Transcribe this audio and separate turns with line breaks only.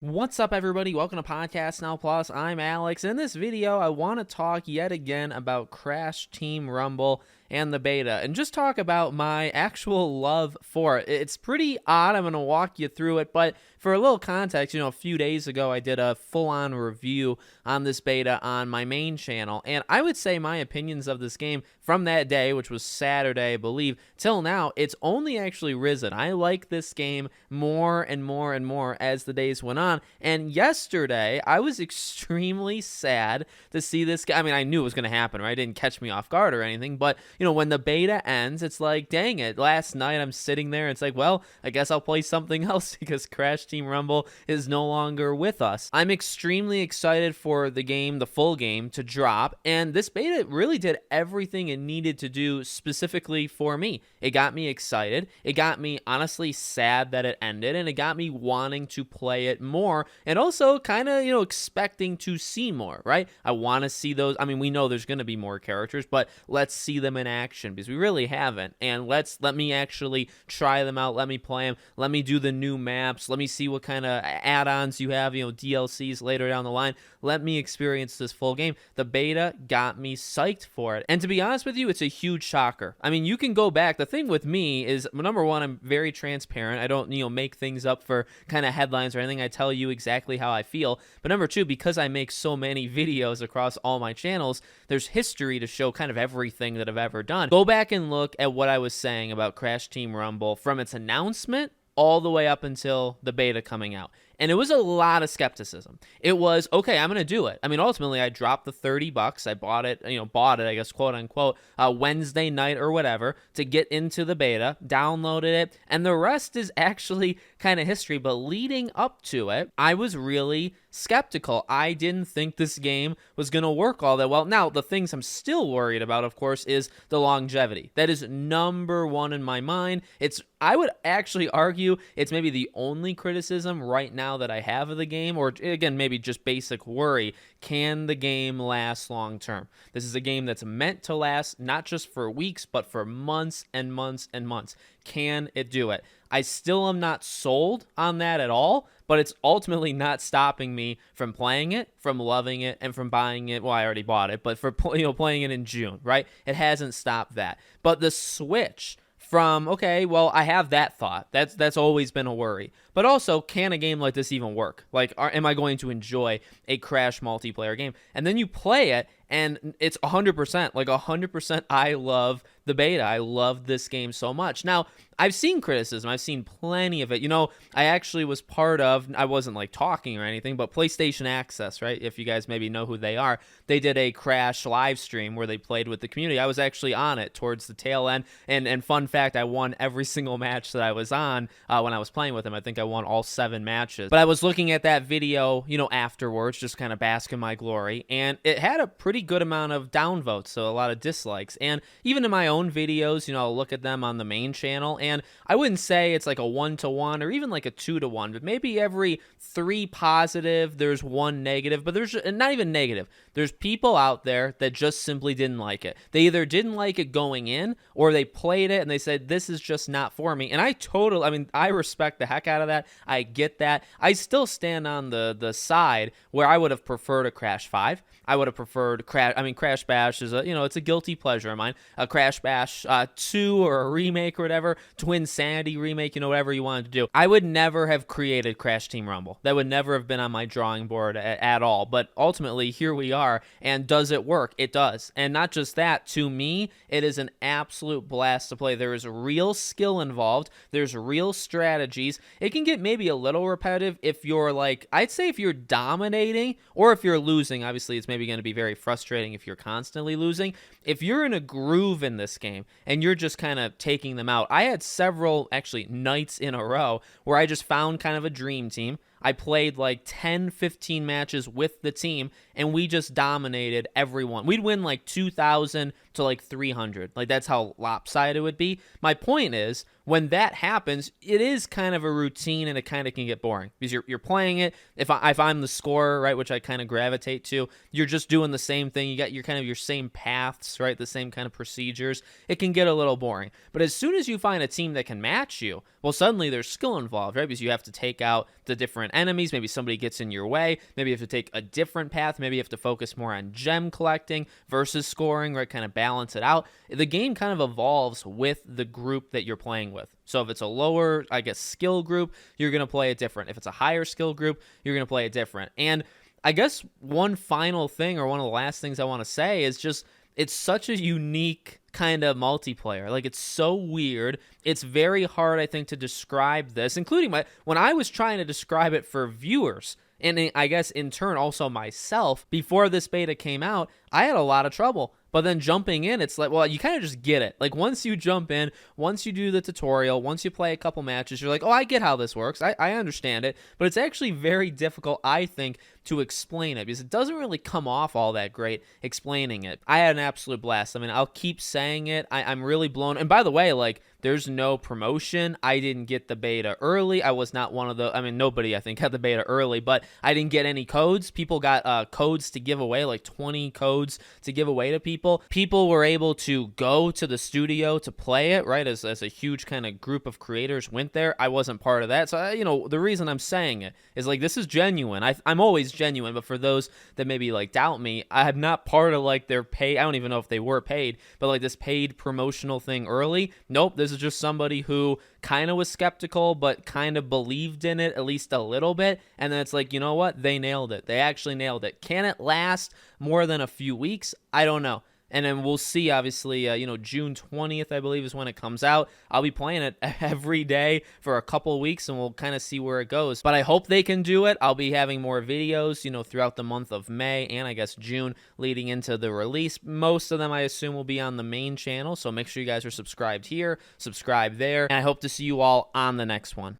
What's up, everybody? Welcome to Podcast Now Plus. I'm Alex. In this video, I want to talk yet again about Crash Team Rumble and the beta, and just talk about my actual love for it. It's pretty odd. I'm going to walk you through it, but for a little context, a few days ago, I did a full-on review on this beta on my main channel, and I would say my opinions of this game from that day, which was Saturday, I believe, till now, it's only actually risen. I like this game more and more and more as the days went on. And yesterday, I was extremely sad to see this. I mean, I knew it was going to happen, right? It didn't catch me off guard or anything. But, when the beta ends, it's like, dang it. Last night, I'm sitting there. It's like, well, I guess I'll play something else because Crash Team Rumble is no longer with us. I'm extremely excited for the game, the full game, to drop. And this beta really did everything it needed to do specifically for me. It got me excited. It got me honestly sad that it ended. And it got me wanting to play it more. And also kind of, expecting to see more, right? I want to see those. I mean, we know there's going to be more characters, but let's see them in action because we really haven't. And let me actually try them out. Let me play them. Let me do the new maps. Let me see what kind of add-ons you have, DLCs later down the line. Let me experience this full game. The beta got me psyched for it. And to be honest with you, it's a huge shocker. I mean, you can go back. The thing with me is, number one, I'm very transparent. I don't, make things up for kind of headlines or anything. I tell you exactly how I feel. But number two, because I make so many videos across all my channels, there's history to show kind of everything that I've ever done. Go back and look at what I was saying about Crash Team Rumble from its announcement all the way up until the beta coming out. And it was a lot of skepticism. It was, okay, I'm going to do it. I mean, ultimately, I dropped the $30. I bought it, I guess, quote unquote, Wednesday night or whatever to get into the beta, downloaded it, and the rest is actually kind of history. But leading up to it, I was really skeptical. I didn't think this game was going to work all that well. Now, the things I'm still worried about, of course, is the longevity. That is number one in my mind. I would actually argue it's maybe the only criticism right now that I have of the game, or again, maybe just basic worry. Can the game last long term? This is a game that's meant to last not just for weeks, but for months and months and months. Can it do it? I still am not sold on that at all, but it's ultimately not stopping me from playing it, from loving it, and from buying it. Well, I already bought it, but for playing it in June, right? It hasn't stopped that. But the switch from, okay, well, I have that thought. That's always been a worry. But also, can a game like this even work? Like, am I going to enjoy a Crash multiplayer game? And then you play it, and it's 100%, like 100%. I love the beta. I love this game so much. Now, I've seen criticism. I've seen plenty of it. I actually was part of, I wasn't like talking or anything, but PlayStation Access, right? If you guys maybe know who they are, they did a Crash live stream where they played with the community. I was actually on it towards the tail end. And fun fact, I won every single match that I was on when I was playing with them. I think I won all 7 matches. But I was looking at that video, afterwards, just kind of bask in my glory. And it had a pretty good amount of downvotes, so a lot of dislikes. And even in my own videos, I'll look at them on the main channel, and I wouldn't say it's like a 1-to-1 or even like a 2-to-1, but maybe every 3 positive, there's 1 negative, but there's not even negative. There's people out there that just simply didn't like it. They either didn't like it going in, or they played it and they said, this is just not for me. And I respect the heck out of that. I get that. I still stand on the side where I would have preferred a Crash 5. I would have preferred Crash Bash is it's a guilty pleasure of mine. A Crash Bash 2 or a remake or whatever, Twinsanity remake, whatever you wanted to do. I would never have created Crash Team Rumble. That would never have been on my drawing board at all. But ultimately, here we are. And does it work? It does. And not just that, to me, it is an absolute blast to play. There is real skill involved. There's real strategies. It can get maybe a little repetitive if you're I'd say if you're dominating or if you're losing. Obviously, it's maybe going to be very frustrating if you're constantly losing. If you're in a groove in this game and you're just kind of taking them out, I had several actually nights in a row where I just found kind of a dream team. I played like 10, 15 matches with the team, and we just dominated everyone. We'd win like 2,000 to like 300. Like, that's how lopsided it would be. My point is, when that happens, it is kind of a routine, and it kind of can get boring because you're playing it. If I'm the scorer, right, which I kind of gravitate to, you're just doing the same thing. You got your same paths, right, the same kind of procedures. It can get a little boring. But as soon as you find a team that can match you, well, suddenly there's skill involved, right, because you have to take out the different on enemies. Maybe somebody gets in your way. Maybe you have to take a different path. Maybe you have to focus more on gem collecting versus scoring, right? Kind of balance it out. The game kind of evolves with the group that you're playing with. So if it's a lower, I guess, skill group, you're going to play it different. If it's a higher skill group, you're going to play it different. And I guess one final thing, or one of the last things I want to say, is just it's such a unique kind of multiplayer. Like, it's so weird. It's very hard, I think, to describe this, including when I was trying to describe it for viewers, and I guess in turn also myself, before this beta came out, I had a lot of trouble. But then jumping in, it's like, well, you kind of just get it. Like, once you jump in, once you do the tutorial, once you play a couple matches, you're like, oh, I get how this works. I understand it. But it's actually very difficult, I think, to explain it, because it doesn't really come off all that great explaining it. I had an absolute blast. I mean, I'll keep saying it. I'm really blown. And by the way, like, there's no promotion. I didn't get the beta early. I was not one of the, I mean, nobody, I think, got the beta early, but I didn't get any codes. People got codes to give away, like 20 codes to give away to people. People were able to go to the studio to play it, right? As a huge kind of group of creators went there. I wasn't part of that. So, the reason I'm saying it is, like, this is genuine. I'm always genuine, but for those that maybe, like, doubt me, I'm not part of, like, their pay. I don't even know if they were paid, but, like, this paid promotional thing early. Nope. This is just somebody who kind of was skeptical, but kind of believed in it at least a little bit. And then it's like, you know what? They nailed it. They actually nailed it. Can it last more than a few weeks? I don't know. And then we'll see, obviously, June 20th, I believe, is when it comes out. I'll be playing it every day for a couple of weeks, and we'll kind of see where it goes. But I hope they can do it. I'll be having more videos, throughout the month of May and I guess June leading into the release. Most of them, I assume, will be on the main channel. So make sure you guys are subscribed here, subscribe there, and I hope to see you all on the next one.